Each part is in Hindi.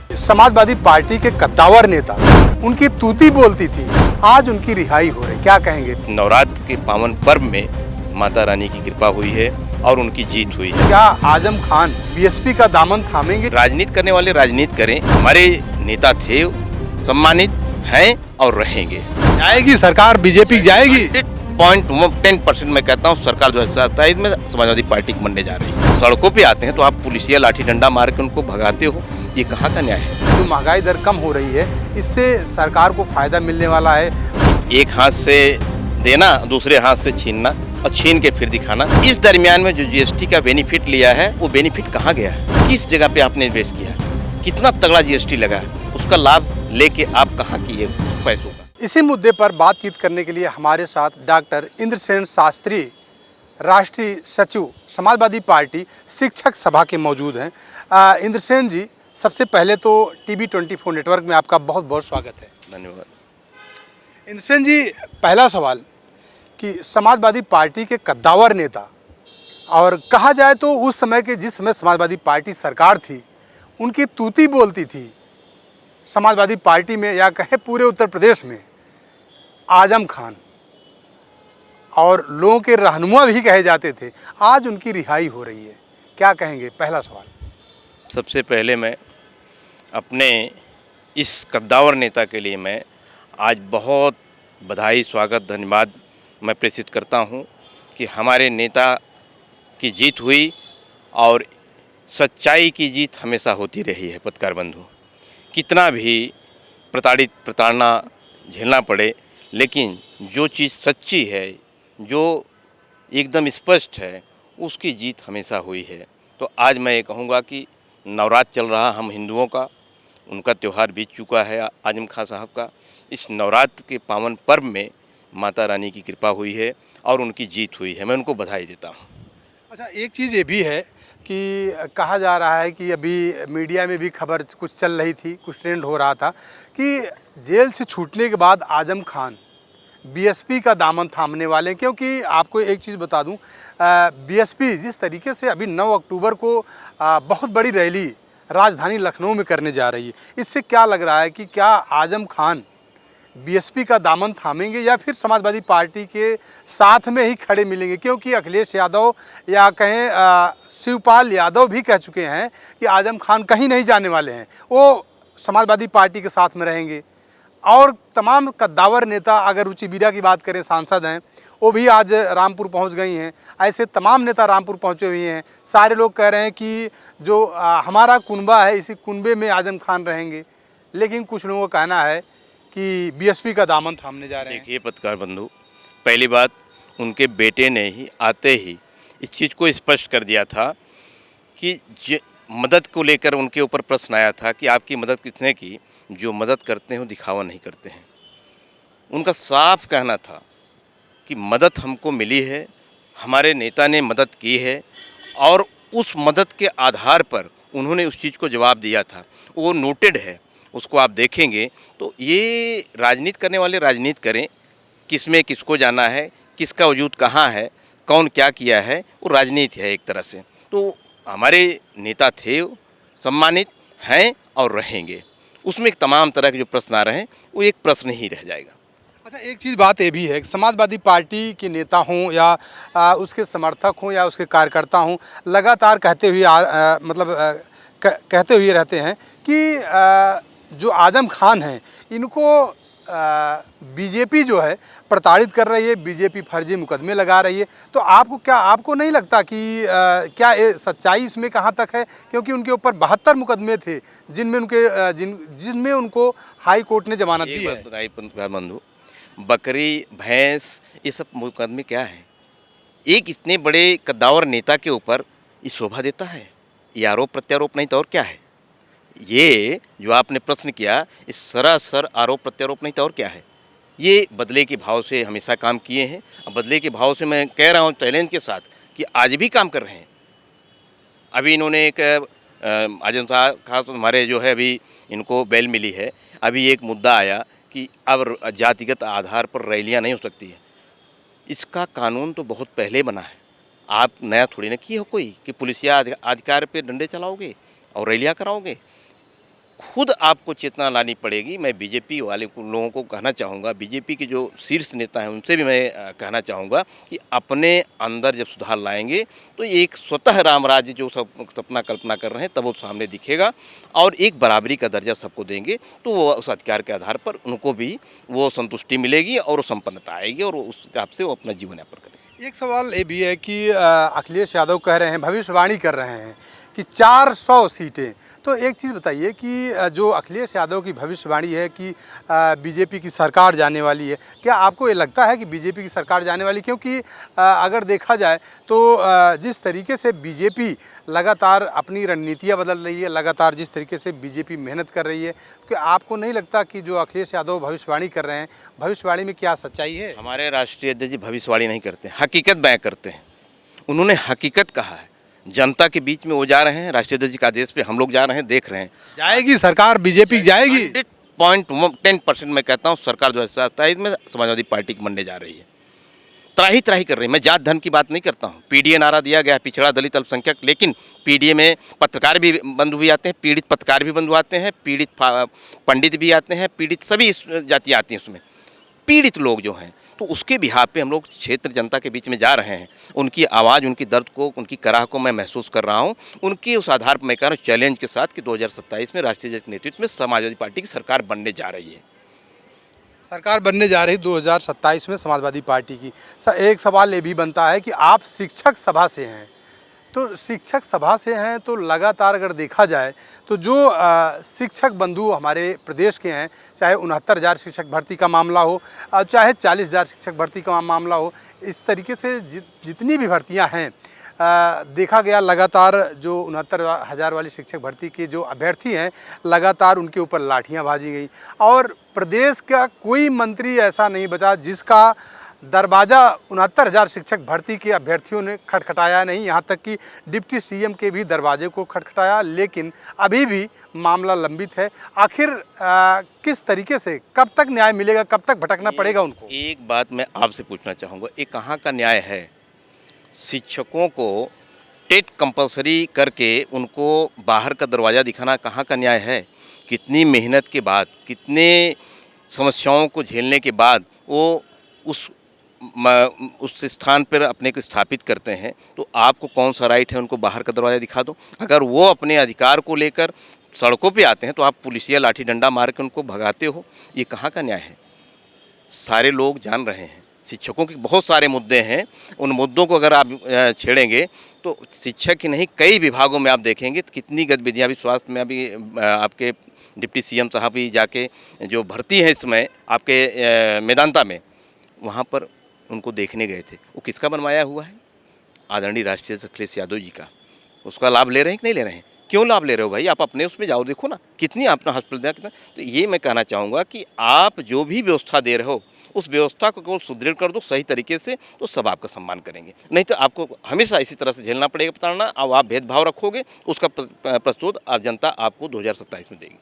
समाजवादी पार्टी के कद्दावर नेता, उनकी तूती बोलती थी, आज उनकी रिहाई हो रही, क्या कहेंगे? नवरात्र के पावन पर्व में माता रानी की कृपा हुई है और उनकी जीत हुई है। क्या आजम खान बीएसपी का दामन थामेंगे? राजनीति करने वाले राजनीति करें, हमारे नेता थे, सम्मानित हैं और रहेंगे। जाएगी सरकार, बीजेपी जाएगी? 10% मैं कहता हूँ सरकार 2027 में समाजवादी पार्टी बनने जा रही है। सड़कों पे आते हैं तो आप पुलिसिया लाठी डंडा मार के उनको भगाते हो, ये कहाँ का न्याय है? जो महंगाई दर कम हो रही है, इससे सरकार को फायदा मिलने वाला है। एक हाथ से देना, दूसरे हाथ से छीनना और छीन के फिर दिखाना। इस दरमियान में जो जीएसटी का बेनिफिट लिया है, वो बेनिफिट कहाँ गया है? किस जगह पे आपने इन्वेस्ट किया है? कितना तगड़ा जीएसटी लगा है? उसका लाभ लेके आप कहाँ किए उस पैसों का? इसी मुद्दे पर बातचीत करने के लिए हमारे साथ डॉक्टर इंद्रसेन शास्त्री, राष्ट्रीय सचिव समाजवादी पार्टी शिक्षक सभा के मौजूद हैं। इंद्रसेन जी, सबसे पहले तो टीवी 24 नेटवर्क में आपका बहुत बहुत स्वागत है। धन्यवाद। इंद्रसेन जी, पहला सवाल कि समाजवादी पार्टी के कद्दावर नेता, और कहा जाए तो उस समय के जिस समय समाजवादी पार्टी सरकार थी, उनकी तूती बोलती थी समाजवादी पार्टी में या कहें पूरे उत्तर प्रदेश में आजम खान, और लोगों के रहनुमा भी कहे जाते थे। आज उनकी रिहाई हो रही है, क्या कहेंगे? पहला सवाल। सबसे पहले मैं अपने इस कद्दावर नेता के लिए मैं आज बहुत बधाई, स्वागत, धन्यवाद मैं प्रेषित करता हूं कि हमारे नेता की जीत हुई और सच्चाई की जीत हमेशा होती रही है। पत्रकार बंधु, कितना भी प्रताड़ना झेलना पड़े, लेकिन जो चीज़ सच्ची है, जो एकदम स्पष्ट है, उसकी जीत हमेशा हुई है। तो आज मैं ये कहूँगा कि नवरात्र चल रहा हम हिंदुओं का, उनका त्यौहार बीत चुका है आजम खान साहब का। इस नवरात्र के पावन पर्व में माता रानी की कृपा हुई है और उनकी जीत हुई है, मैं उनको बधाई देता हूँ। अच्छा, एक चीज़ ये भी है कि कहा जा रहा है कि अभी मीडिया में भी खबर कुछ चल रही थी, कुछ ट्रेंड हो रहा था कि जेल से छूटने के बाद आजम खान बीएसपी का दामन थामने वाले हैं। क्योंकि आपको एक चीज़ बता दूं, बीएसपी जिस तरीके से अभी 9 अक्टूबर को बहुत बड़ी रैली राजधानी लखनऊ में करने जा रही है, इससे क्या लग रहा है कि क्या आजम खान बीएसपी का दामन थामेंगे या फिर समाजवादी पार्टी के साथ में ही खड़े मिलेंगे? क्योंकि अखिलेश यादव या कहें शिवपाल यादव भी कह चुके हैं कि आजम खान कहीं नहीं जाने वाले हैं, वो समाजवादी पार्टी के साथ में रहेंगे। और तमाम कद्दावर नेता, अगर रुचि बीरा की बात करें, सांसद हैं, वो भी आज रामपुर पहुंच गई हैं। ऐसे तमाम नेता रामपुर पहुंचे हुए हैं। सारे लोग कह रहे हैं कि जो हमारा कुनबा है, इसी कुनबे में आजम खान रहेंगे। लेकिन कुछ लोगों का कहना है कि बीएसपी का दामन थामने जा रहे हैं। देखिए पत्रकार बंधु, पहली बात, उनके बेटे ने ही आते ही इस चीज़ को स्पष्ट कर दिया था कि मदद को लेकर उनके ऊपर प्रश्न आया था कि आपकी मदद किसने की? जो मदद करते हैं वो दिखावा नहीं करते हैं। उनका साफ कहना था कि मदद हमको मिली है, हमारे नेता ने मदद की है और उस मदद के आधार पर उन्होंने उस चीज़ को जवाब दिया था। वो नोटेड है, उसको आप देखेंगे तो ये राजनीति करने वाले राजनीति करें, किस में किसको जाना है, किसका वजूद कहाँ है, कौन क्या किया है, वो राजनीति है एक तरह से। तो हमारे नेता थे, सम्मानित हैं और रहेंगे। उसमें एक तमाम तरह के जो प्रश्न आ रहे हैं, वो एक प्रश्न ही रह जाएगा। अच्छा, एक चीज़ बात ये भी है कि समाजवादी पार्टी के नेता हों या उसके समर्थक हों या उसके कार्यकर्ता हों, लगातार कहते हुए कहते हुए रहते हैं कि जो आजम खान हैं, इनको बीजेपी जो है प्रताड़ित कर रही है, बीजेपी फर्जी मुकदमे लगा रही है। तो आपको नहीं लगता कि क्या ये सच्चाई इसमें कहाँ तक है? क्योंकि उनके ऊपर 72 मुकदमे थे जिनमें उनको हाई कोर्ट ने जमानत दी है। बंधु, बकरी, भैंस, ये सब मुकदमे क्या है? एक इतने बड़े कद्दावर नेता के ऊपर ये शोभा देता है? ये आरोप प्रत्यारोप नहीं तो और क्या है? ये जो आपने प्रश्न किया, इस सरासर आरोप प्रत्यारोप नहीं तो और क्या है? ये बदले के भाव से हमेशा काम किए हैं। अब बदले के भाव से मैं कह रहा हूँ चैलेंज के साथ कि आज भी काम कर रहे हैं। अभी इन्होंने एक आजम खान हमारे जो है, अभी इनको बेल मिली है। अभी एक मुद्दा आया कि अब जातिगत आधार पर रैलियाँ नहीं हो सकती है। इसका कानून तो बहुत पहले बना है, आप नया थोड़ी ना किए हो कोई कि पुलिसिया अधिकार पे डंडे चलाओगे और रैलियाँ कराओगे। खुद आपको चेतना लानी पड़ेगी। मैं बीजेपी वाले लोगों को कहना चाहूँगा, बीजेपी के जो शीर्ष नेता हैं उनसे भी मैं कहना चाहूँगा कि अपने अंदर जब सुधार लाएंगे तो एक स्वतः राम राज्य जो सब सपना कल्पना कर रहे हैं तब वो सामने दिखेगा, और एक बराबरी का दर्जा सबको देंगे तो वो उस अधिकार के आधार पर उनको भी वो संतुष्टि मिलेगी और वो संपन्नता आएगी और उस हिसाब से वो अपना जीवन यापन करेंगे। एक सवाल ये भी है कि अखिलेश यादव कह रहे हैं, भविष्यवाणी कर रहे हैं कि 400 सीटें। तो एक चीज़ बताइए कि जो अखिलेश यादव की भविष्यवाणी है कि बीजेपी की सरकार जाने वाली है, क्या आपको ये लगता है कि बीजेपी की सरकार जाने वाली? क्योंकि अगर देखा जाए तो जिस तरीके से बीजेपी लगातार अपनी रणनीतियाँ बदल रही है, लगातार जिस तरीके से बीजेपी मेहनत कर रही है, तो क्या आपको नहीं लगता कि जो अखिलेश यादव भविष्यवाणी कर रहे हैं, भविष्यवाणी में क्या सच्चाई है? हमारे राष्ट्रीय अध्यक्ष जी भविष्यवाणी नहीं करते, हकीकत बयां करते हैं। उन्होंने हकीकत कहा है, जनता के बीच में वो जा रहे हैं, राष्ट्रीय अध्यक्ष के आदेश पे हम लोग जा रहे हैं, देख रहे हैं। जाएगी सरकार, बीजेपी जाएगी? 100.10% मैं कहता हूँ सरकार 2027 में समाजवादी पार्टी की बनने जा रही है। त्राही त्राही कर रही है। मैं जात धर्म की बात नहीं करता हूँ। पीडीए नारा दिया गया, पिछड़ा दलित अल्पसंख्यक, लेकिन पीडीए में पत्रकार भी बंधु भी आते हैं, पीड़ित पत्रकार भी बंधु आते हैं, पीड़ित पंडित भी आते हैं, पीड़ित सभी जातियाँ आती हैं उसमें, पीड़ित लोग जो हैं। तो उसके बिहार पे हम लोग क्षेत्र जनता के बीच में जा रहे हैं। उनकी आवाज़, उनकी दर्द को, उनकी कराह को मैं महसूस कर रहा हूँ। उनकी उस आधार पर मैं कह रहा हूँ चैलेंज के साथ कि 2027 में राष्ट्रीय अध्यक्ष के नेतृत्व में समाजवादी पार्टी की सरकार बनने जा रही है। सरकार बनने जा रही 2027 में समाजवादी पार्टी की। एक सवाल ये भी बनता है कि आप शिक्षक सभा से हैं, तो शिक्षक सभा से हैं तो लगातार अगर देखा जाए तो जो शिक्षक बंधु हमारे प्रदेश के हैं, चाहे 69,000 शिक्षक भर्ती का मामला हो, चाहे 40,000 शिक्षक भर्ती का मामला हो, इस तरीके से जितनी भी भर्तियां हैं, देखा गया लगातार जो 69,000 वाली शिक्षक भर्ती के जो अभ्यर्थी हैं, लगातार उनके ऊपर लाठियां भाजी गई और प्रदेश का कोई मंत्री ऐसा नहीं बचा जिसका दरवाज़ा 69,000 शिक्षक भर्ती के अभ्यर्थियों ने खटखटाया नहीं। यहाँ तक कि डिप्टी सीएम के भी दरवाजे को खटखटाया, लेकिन अभी भी मामला लंबित है। आखिर किस तरीके से, कब तक न्याय मिलेगा, कब तक भटकना पड़ेगा उनको? एक बात मैं आपसे पूछना चाहूँगा, ये कहाँ का न्याय है? शिक्षकों को टेट कंपलसरी करके उनको बाहर का दरवाज़ा दिखाना कहाँ का न्याय है? कितनी मेहनत के बाद, कितने समस्याओं को झेलने के बाद वो उस स्थान पर अपने को स्थापित करते हैं, तो आपको कौन सा राइट है उनको बाहर का दरवाज़ा दिखा दो? अगर वो अपने अधिकार को लेकर सड़कों पे आते हैं तो आप पुलिसिया लाठी डंडा मार के उनको भगाते हो, ये कहाँ का न्याय है? सारे लोग जान रहे हैं शिक्षकों के बहुत सारे मुद्दे हैं। उन मुद्दों को अगर आप छेड़ेंगे तो शिक्षक ही नहीं, कई विभागों में आप देखेंगे तो कितनी गतिविधियाँ, अभी स्वास्थ्य में अभी आपके डिप्टी सीएम साहब भी जाके जो भर्ती है इस समय आपके मेदांता में, वहाँ पर उनको देखने गए थे। वो किसका बनवाया हुआ है? आदरणीय राष्ट्रीय अध्यक्ष अखिलेश यादव जी का। उसका लाभ ले रहे हैं कि नहीं ले रहे हैं? क्यों लाभ ले रहे हो भाई? आप अपने उसमें जाओ, देखो ना कितनी अपना हॉस्पिटल दिया कितना। तो ये मैं कहना चाहूँगा कि आप जो भी व्यवस्था दे रहे हो उस व्यवस्था को केवल सुदृढ़ कर दो सही तरीके से, तो सब आपका सम्मान करेंगे। नहीं तो आपको हमेशा इसी तरह से झेलना पड़ेगा प्रताड़ना। अब आप भेदभाव रखोगे, उसका प्रस्तुत आप जनता आपको 2027 में देगी।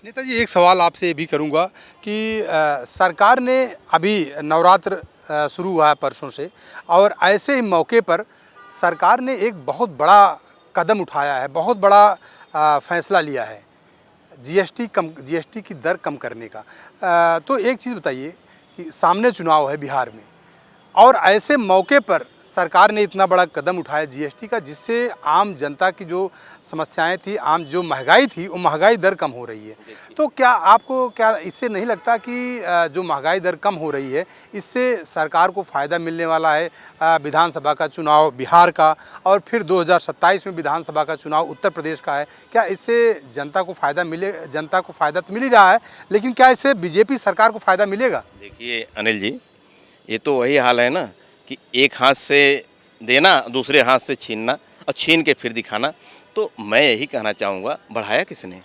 नेताजी, एक सवाल आपसे ये भी करूँगा कि सरकार ने अभी नवरात्र शुरू हुआ है परसों से, और ऐसे ही मौके पर सरकार ने एक बहुत बड़ा कदम उठाया है, बहुत बड़ा फैसला लिया है जीएसटी की दर कम करने का। तो एक चीज़ बताइए कि सामने चुनाव है बिहार में, और ऐसे मौके पर सरकार ने इतना बड़ा कदम उठाया जीएसटी का, जिससे आम जनता की जो समस्याएं थी, आम जो महंगाई थी, वो महंगाई दर कम हो रही है। तो क्या आपको इससे नहीं लगता कि जो महंगाई दर कम हो रही है, इससे सरकार को फ़ायदा मिलने वाला है? विधानसभा का चुनाव बिहार का, और फिर 2027 में विधानसभा का चुनाव उत्तर प्रदेश का है। क्या इससे जनता को फ़ायदा मिले? जनता को फ़ायदा तो मिल ही रहा है, लेकिन क्या इससे बीजेपी सरकार को फ़ायदा मिलेगा? देखिए अनिल जी, ये तो वही हाल है ना कि एक हाथ से देना, दूसरे हाथ से छीनना, और छीन के फिर दिखाना। तो मैं यही कहना चाहूँगा, बढ़ाया किसने?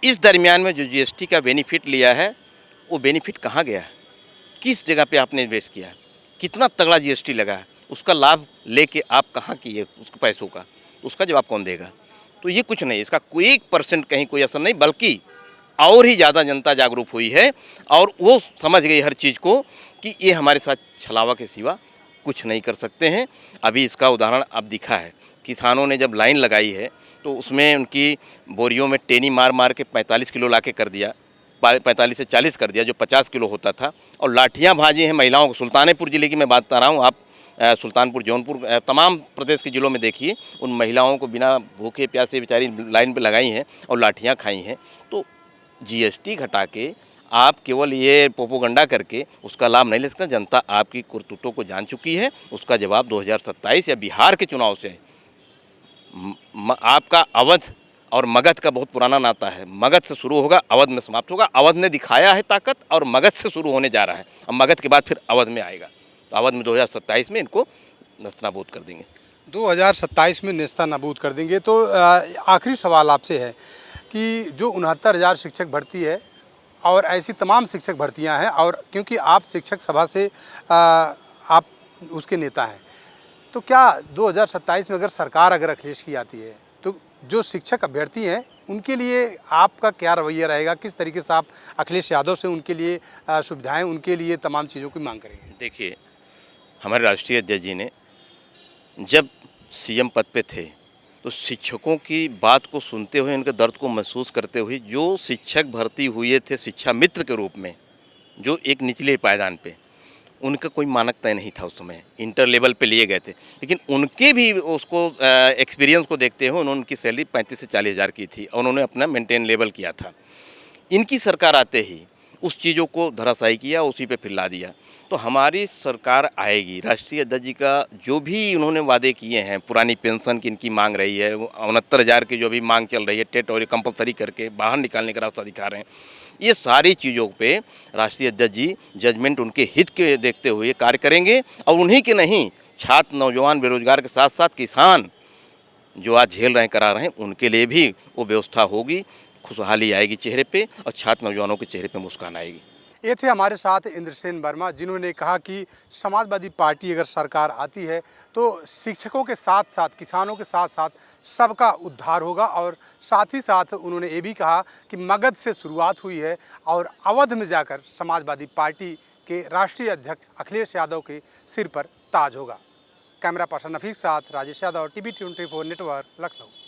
इस दरमियान में जो जीएसटी का बेनिफिट लिया है, वो बेनिफिट कहाँ गया है? किस जगह पे आपने इन्वेस्ट किया है? कितना तगड़ा जीएसटी लगा है? उसका लाभ लेके आप कहाँ किए उसके पैसों का? उसका जवाब कौन देगा? तो ये कुछ नहीं, इसका कोई 1% कहीं कोई असर नहीं, बल्कि और ही ज़्यादा जनता जागरूक हुई है और वो समझ गई हर चीज़ को कि ये हमारे साथ छलावा के सिवा कुछ नहीं कर सकते हैं। अभी इसका उदाहरण अब दिखा है, किसानों ने जब लाइन लगाई है तो उसमें उनकी बोरियों में टेनी मार मार के 45 किलो ला के कर दिया, 45 से 40 कर दिया, जो 50 किलो होता था। और लाठियाँ भाजी हैं महिलाओं को। सुल्तानपुर ज़िले की मैं बात कर रहा हूँ, आप सुल्तानपुर, जौनपुर, तमाम प्रदेश के ज़िलों में देखिए, उन महिलाओं को बिना भूखे प्यासे बेचारी लाइन पे लगाई हैं और लाठियाँ खाई हैं। तो जीएसटी घटा के आप केवल ये प्रोपोगंडा करके उसका लाभ नहीं ले सकते। जनता आपकी करतूतों को जान चुकी है, उसका जवाब 2027 या बिहार के चुनाव से है। आपका अवध और मगध का बहुत पुराना नाता है। मगध से शुरू होगा, अवध में समाप्त होगा। अवध ने दिखाया है ताकत और मगध से शुरू होने जा रहा है। अब मगध के बाद फिर अवध में आएगा। तो अवध में 2027 में इनको नस्तनाबूद कर देंगे। 2027 में नेस्ता नाबूद कर देंगे। तो आखिरी सवाल आपसे है कि जो 69,000 शिक्षक भर्ती है और ऐसी तमाम शिक्षक भर्तियां हैं, और क्योंकि आप शिक्षक सभा से आप उसके नेता हैं, तो क्या 2027 में अगर अखिलेश की आती है तो जो शिक्षक अभ्यर्थी हैं उनके लिए आपका क्या रवैया रहेगा? किस तरीके से आप अखिलेश यादव से उनके लिए सुविधाएं, उनके लिए तमाम चीज़ों की मांग करेंगे? देखिए, हमारे राष्ट्रीय अध्यक्ष जी ने जब सीएम पद पे थे तो शिक्षकों की बात को सुनते हुए, उनके दर्द को महसूस करते हुए, जो शिक्षक भर्ती हुए थे शिक्षा मित्र के रूप में, जो एक निचले पायदान पे, उनका कोई मानक तय नहीं था उस समय, इंटर लेवल पे लिए गए थे। लेकिन उनके भी उसको एक्सपीरियंस को देखते हुए उन्होंने उनकी सैलरी 35 से 40 हज़ार की थी और उन्होंने अपना मेंटेन लेवल किया था। इनकी सरकार आते ही उस चीज़ों को धराशायी किया, उसी पे फिर ला दिया। तो हमारी सरकार आएगी, राष्ट्रीय अध्यक्ष जी का जो भी उन्होंने वादे किए हैं, पुरानी पेंशन की इनकी मांग रही है, 69,000 की जो भी मांग चल रही है, टेट और कंपलसरी करके बाहर निकालने का रास्ता दिखा रहे हैं। ये सारी चीज़ों पे राष्ट्रीय अध्यक्ष जी जजमेंट उनके हित के देखते हुए कार्य करेंगे। और उन्हीं के नहीं, छात्र, नौजवान, बेरोजगार के साथ साथ किसान जो आज झेल रहे हैं, करा रहे हैं, उनके लिए भी वो व्यवस्था होगी। खुशहाली आएगी चेहरे पे और छात्र नौजवानों के चेहरे पे मुस्कान आएगी। ये थे हमारे साथ इंद्रसेन वर्मा, जिन्होंने कहा कि समाजवादी पार्टी अगर सरकार आती है तो शिक्षकों के साथ साथ, किसानों के साथ साथ सबका उद्धार होगा। और साथ ही साथ उन्होंने ये भी कहा कि मगध से शुरुआत हुई है और अवध में जाकर समाजवादी पार्टी के राष्ट्रीय अध्यक्ष अखिलेश यादव के सिर पर ताज होगा। कैमरा पर्सन नफीस साथ राजेश यादव, टीवी 24 नेटवर्क, लखनऊ।